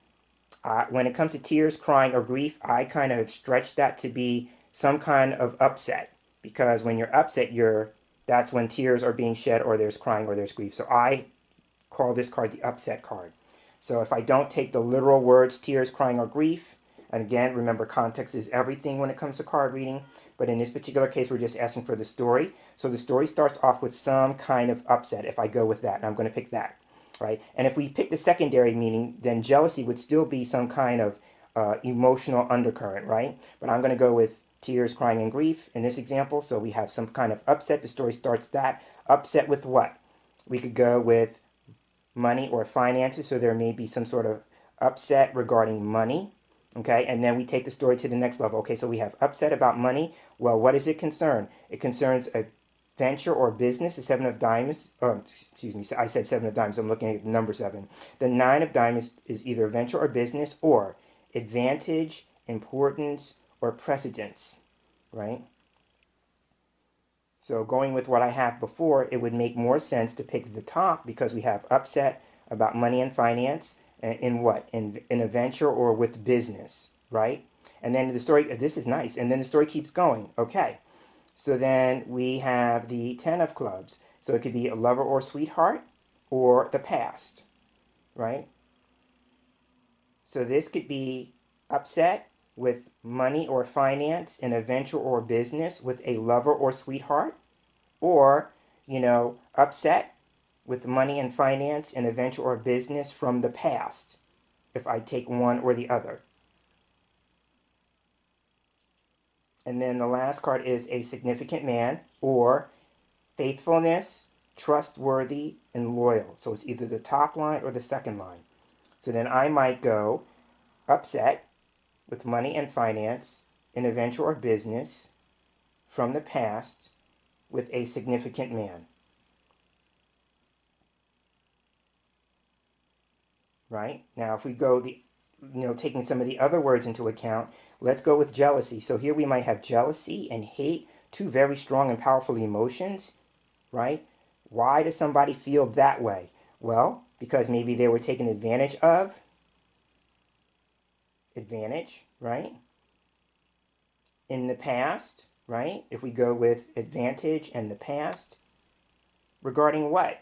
when it comes to tears, crying, or grief, I kind of stretched that to be some kind of upset. Because when you're upset, that's when tears are being shed or there's crying or there's grief. So I call this card the upset card. So if I don't take the literal words tears, crying, or grief, and again, remember context is everything when it comes to card reading, but in this particular case, we're just asking for the story. So the story starts off with some kind of upset if I go with that, and I'm going to pick that. right? And if we pick the secondary meaning, then jealousy would still be some kind of emotional undercurrent, right? But I'm going to go with tears, crying, and grief in this example. So we have some kind of upset. The story starts that. Upset with what? We could go with money or finances. So there may be some sort of upset regarding money. Okay, and then we take the story to the next level. Okay, so we have upset about money. Well, what does it concern? It concerns a venture or business. The seven of diamonds, excuse me, I said seven of diamonds. I'm looking at number seven. The nine of diamonds is either venture or business or advantage, importance, or precedence, right? So going with what I have before, it would make more sense to pick the top because we have upset about money and finance in what? In a venture or with business, right? And then the story, this is nice. And then the story keeps going. Okay. So then we have the 10 of clubs. So it could be a lover or sweetheart or the past, right? So this could be upset with money or finance in a venture or business with a lover or sweetheart, or, upset with money and finance in a venture or business from the past, if I take one or the other. And then the last card is a significant man, or faithfulness, trustworthy, and loyal. So it's either the top line or the second line. So then I might go upset with money and finance in a venture or business from the past with a significant man. Right? Now, if we go taking some of the other words into account, let's go with jealousy. So here we might have jealousy and hate, two very strong and powerful emotions, right? Why does somebody feel that way? Well, because maybe they were taken advantage of. Advantage, right? In the past, right? If we go with advantage and the past, regarding what?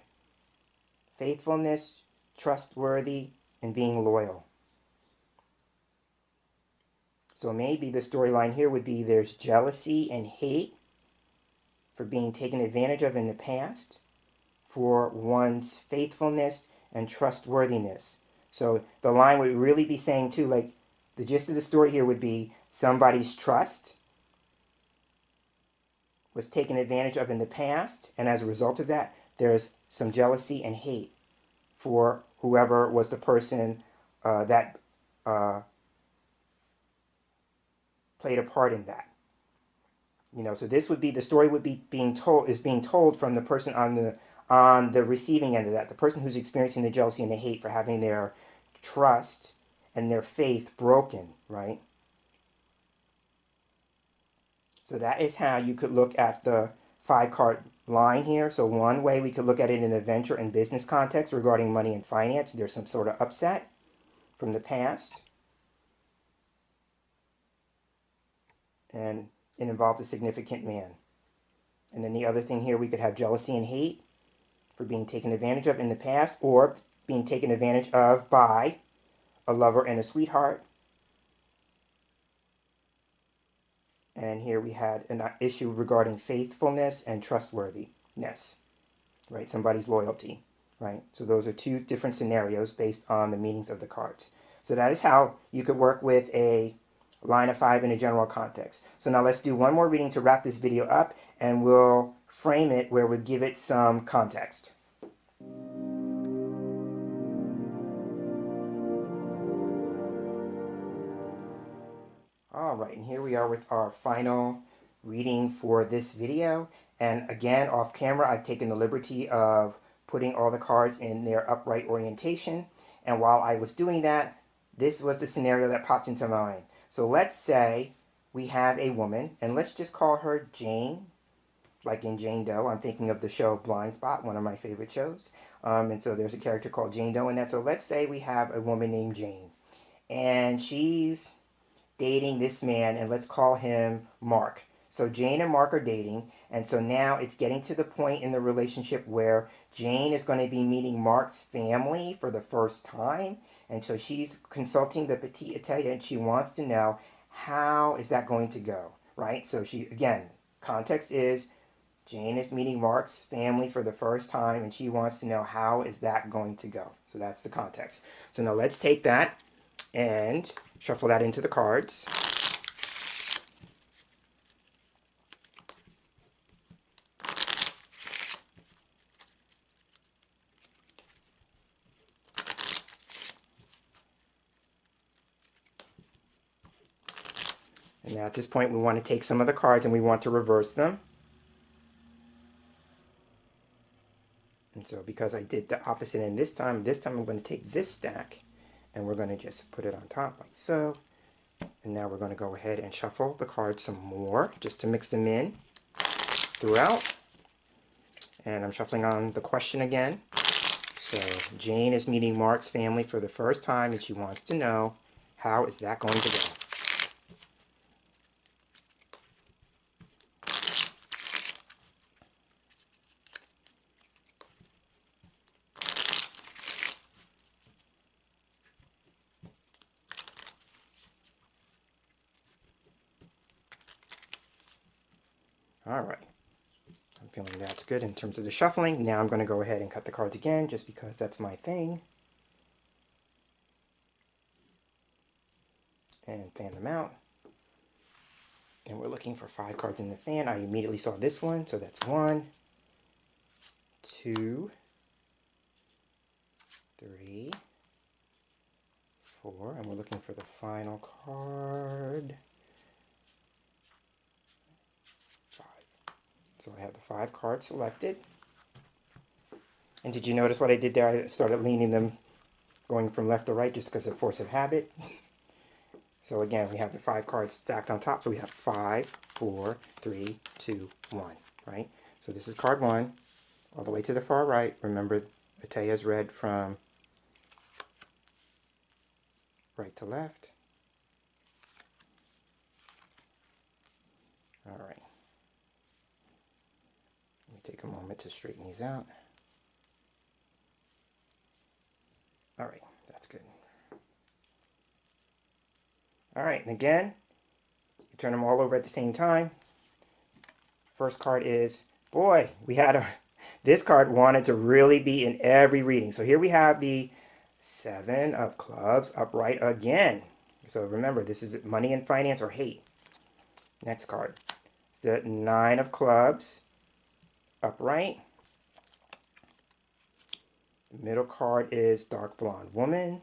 Faithfulness, trustworthy, and being loyal. So maybe the storyline here would be there's jealousy and hate for being taken advantage of in the past, for one's faithfulness and trustworthiness. So the line would really be saying too, like the gist of the story here would be somebody's trust was taken advantage of in the past, and as a result of that, there's some jealousy and hate for whoever was the person that played a part in that. So this would be, the story would be being told from the person on the receiving end of that, the person who's experiencing the jealousy and the hate for having their trust and their faith broken, right? So that is how you could look at the 5-card line here. So one way we could look at it in a venture and business context regarding money and finance. There's some sort of upset from the past. And it involved a significant man. And then the other thing here, we could have jealousy and hate for being taken advantage of in the past, or being taken advantage of by a lover and a sweetheart. And here we had an issue regarding faithfulness and trustworthiness, right? Somebody's loyalty, right? So those are two different scenarios based on the meanings of the cards. So that is how you could work with a line of 5 in a general context. So now let's do one more reading to wrap this video up, and we'll frame it where we give it some context. All right, and here we are with our final reading for this video. And again, off camera, I've taken the liberty of putting all the cards in their upright orientation. And while I was doing that, this was the scenario that popped into my mind. So let's say we have a woman, and let's just call her Jane, like in Jane Doe. I'm thinking of the show Blind Spot, one of my favorite shows. And so there's a character called Jane Doe in that. So let's say we have a woman named Jane, and she's dating this man, and let's call him Mark. So Jane and Mark are dating, and so now it's getting to the point in the relationship where Jane is going to be meeting Mark's family for the first time, and so she's consulting the Petit Etteilla, and she wants to know how is that going to go, right? So she, again, context is Jane is meeting Mark's family for the first time, and she wants to know how is that going to go. So that's the context. So now let's take that and shuffle that into the cards. And now at this point we want to take some of the cards and we want to reverse them. And so because I did the opposite end this time I'm going to take this stack and we're going to just put it on top like so. And now we're going to go ahead and shuffle the cards some more just to mix them in throughout. And I'm shuffling on the question again. So Jane is meeting Mark's family for the first time and she wants to know, how is that going to go? All right. I'm feeling that's good in terms of the shuffling. Now I'm going to go ahead and cut the cards again just because that's my thing. And fan them out. And we're looking for 5 cards in the fan. I immediately saw this one, so that's 1, 2, 3, 4, and we're looking for the final card. 5. So I have the 5 cards selected. And did you notice what I did there? I started leaning them, going from left to right, just because of force of habit. So again, we have the 5 cards stacked on top. So we have 5, 4, 3, 2, 1, right? So this is card 1, all the way to the far right. Remember, Etteilla's read from right to left. All right. Let me take a moment to straighten these out. All right, that's good. All right, and again, you turn them all over at the same time. First card is, boy, this card wanted to really be in every reading. So here we have the 7 of clubs upright again. So remember, this is money and finance or hate. Next card, it's the 9 of clubs upright. The middle card is dark blonde woman.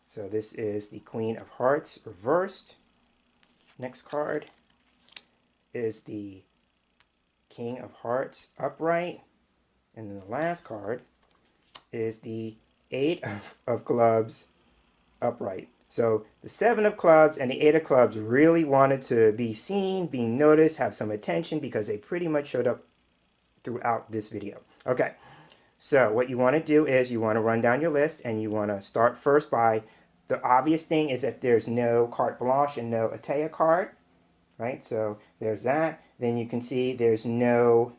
So this is the Queen of Hearts reversed. Next card is the King of Hearts upright. And then the last card is the 8 of clubs upright. So the 7 of clubs and the 8 of clubs really wanted to be seen, being noticed, have some attention because they pretty much showed up throughout this video. Okay, so what you want to do is you want to run down your list and you want to start first by, the obvious thing is that there's no carte blanche and no Etteilla card, right? So there's that. Then you can see there's no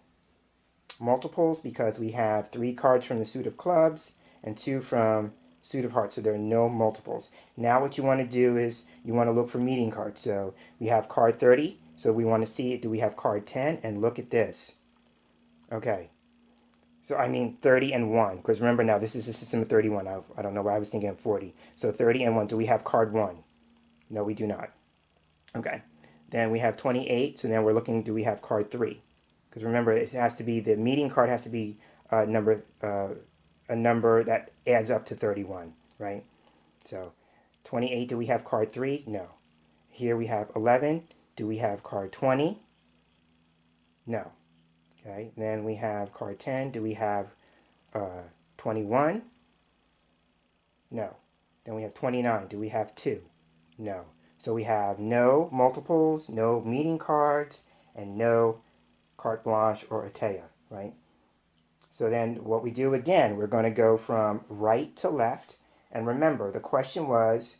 multiples because we have 3 cards from the suit of clubs and 2 from suit of hearts, so there are no multiples. Now what you want to do is you want to look for meeting cards. So we have card 30, so we want to see, do we have card 10? And look at this. Okay, so I mean 30 and 1, because remember now this is a system of 31. I don't know why I was thinking of 40. So 30 and 1, do we have card 1? No, we do not. Okay, then we have 28, so then we're looking, do we have card 3? Because remember, it has to be, the meeting card has to be a number that adds up to 31, right? So 28, do we have card 3? No. Here we have 11, do we have card 20? No. Okay, then we have card 10. Do we have 21? No. Then we have 29. Do we have 2? No. So we have no multiples, no meeting cards, and no carte blanche or Etteilla, right? So then what we do again, we're going to go from right to left. And remember, the question was,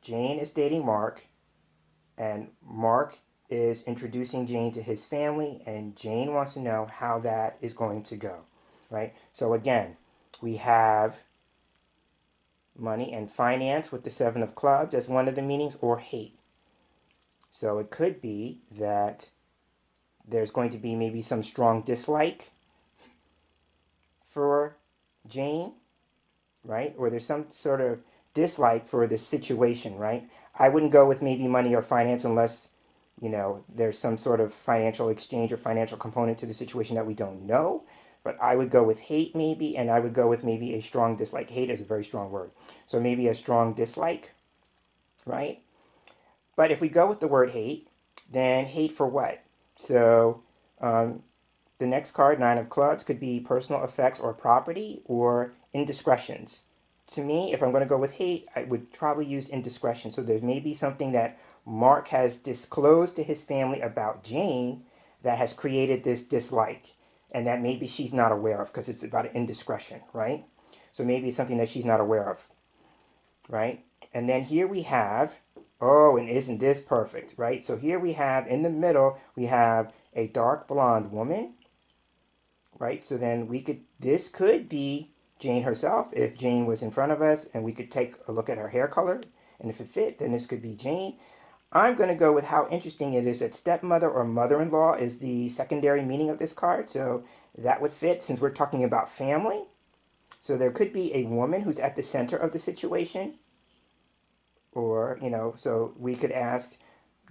Jane is dating Mark, and Mark is introducing Jane to his family, and Jane wants to know how that is going to go, right? So again, we have money and finance with the 7 of clubs as one of the meanings, or hate. So it could be that there's going to be maybe some strong dislike for Jane, right? Or there's some sort of dislike for the situation, right? I wouldn't go with maybe money or finance unless, there's some sort of financial exchange or financial component to the situation that we don't know. But I would go with hate maybe, and I would go with maybe a strong dislike. Hate is a very strong word. So maybe a strong dislike, right? But if we go with the word hate, then hate for what? So the next card, Nine of Clubs, could be personal effects or property or indiscretions. To me, if I'm going to go with hate, I would probably use indiscretion. So there may be something that Mark has disclosed to his family about Jane that has created this dislike, and that maybe she's not aware of because it's about indiscretion, right? So maybe it's something that she's not aware of, right? And then here we have, oh, and isn't this perfect, right? So here we have, in the middle, we have a dark blonde woman, right? So then this could be Jane herself if Jane was in front of us, and we could take a look at her hair color, and if it fit, then this could be Jane. I'm going to go with how interesting it is that stepmother or mother-in-law is the secondary meaning of this card, so that would fit since we're talking about family. So there could be a woman who's at the center of the situation, or, so we could ask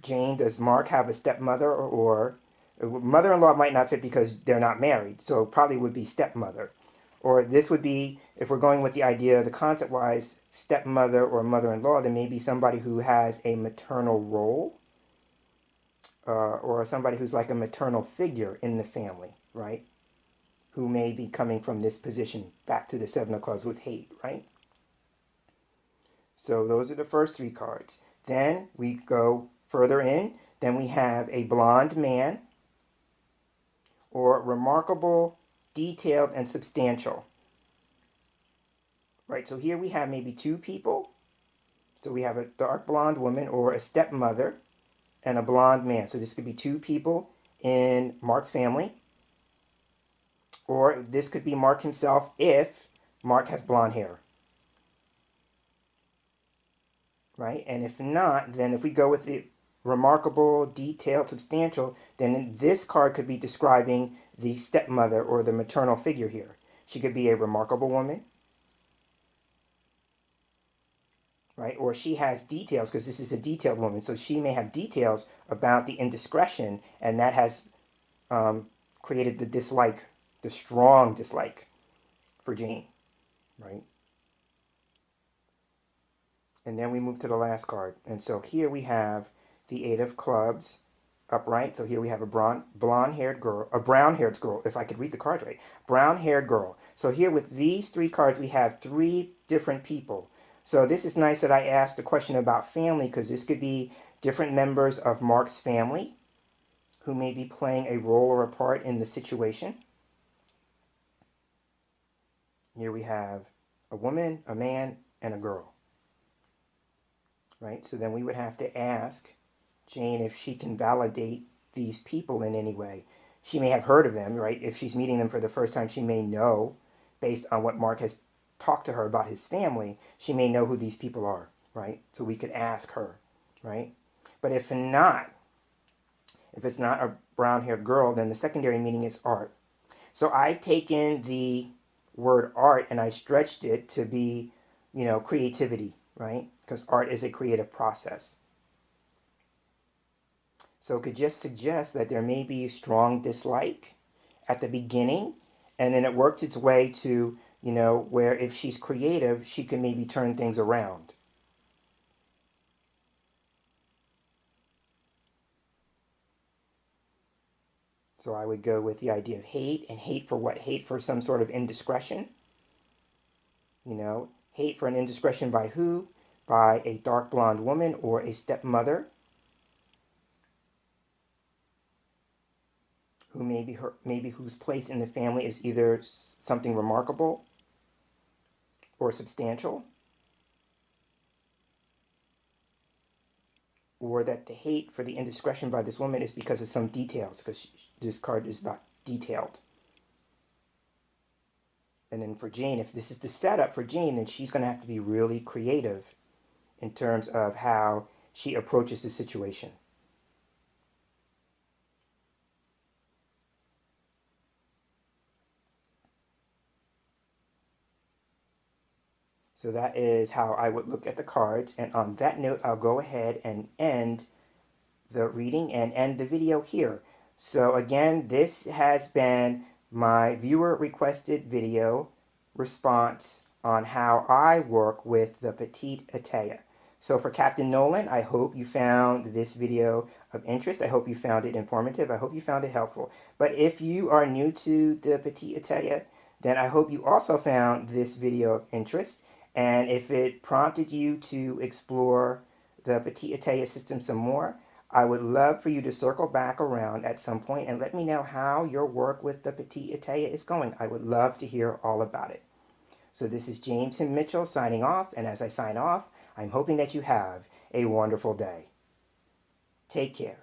Jane, does Mark have a stepmother, or mother-in-law might not fit because they're not married, so probably would be stepmother. Or this would be, if we're going with the idea, the concept-wise, stepmother or mother-in-law, then maybe somebody who has a maternal role, or somebody who's like a maternal figure in the family, right? Who may be coming from this position back to the Seven of Clubs with hate, right? So those are the first three cards. Then we go further in. Then we have a blonde man, or remarkable, detailed, and substantial. Right, so here we have maybe two people. So we have a dark blonde woman or a stepmother and a blonde man. So this could be two people in Mark's family. Or this could be Mark himself if Mark has blonde hair. Right, and if not, then if we go with the remarkable, detailed, substantial, then this card could be describing the stepmother or the maternal figure here. She could be a remarkable woman, right? Or she has details, because this is a detailed woman, so she may have details about the indiscretion, and that has created the dislike, the strong dislike for Jane, right? And then we move to the last card. And so here we have the Eight of Clubs upright. So here we have a brown-haired girl, if I could read the card right. Brown-haired girl. So here with these three cards, we have three different people. So this is nice that I asked a question about family, because this could be different members of Mark's family who may be playing a role or a part in the situation. Here we have a woman, a man, and a girl. Right? So then we would have to ask Jane if she can validate these people in any way. She may have heard of them, right? If she's meeting them for the first time, she may know, based on what Mark has talked to her about his family, she may know who these people are, right? So we could ask her, right? But if it's not a brown-haired girl, then the secondary meaning is art. So I've taken the word art and I stretched it to be, creativity, right? Because art is a creative process. So it could just suggest that there may be a strong dislike at the beginning, and then it worked its way to, where if she's creative, she can maybe turn things around. So I would go with the idea of hate, and hate for what? Hate for some sort of indiscretion. Hate for an indiscretion by who? By a dark blonde woman or a stepmother who maybe whose place in the family is either something remarkable or substantial, or that the hate for the indiscretion by this woman is because of some details, because this card is about detailed. And then for Jane, if this is the setup for Jane, then she's going to have to be really creative in terms of how she approaches the situation. So that is how I would look at the cards. And on that note, I'll go ahead and end the reading and end the video here. So again, this has been my viewer requested video response on how I work with the Petit Etteilla. So for Captain Nolan, I hope you found this video of interest. I hope you found it informative. I hope you found it helpful. But if you are new to the Petit Etteilla, then I hope you also found this video of interest. And if it prompted you to explore the Petit Etteilla system some more, I would love for you to circle back around at some point and let me know how your work with the Petit Etteilla is going. I would love to hear all about it. So this is James Himm Mitchell signing off, and as I sign off, I'm hoping that you have a wonderful day. Take care.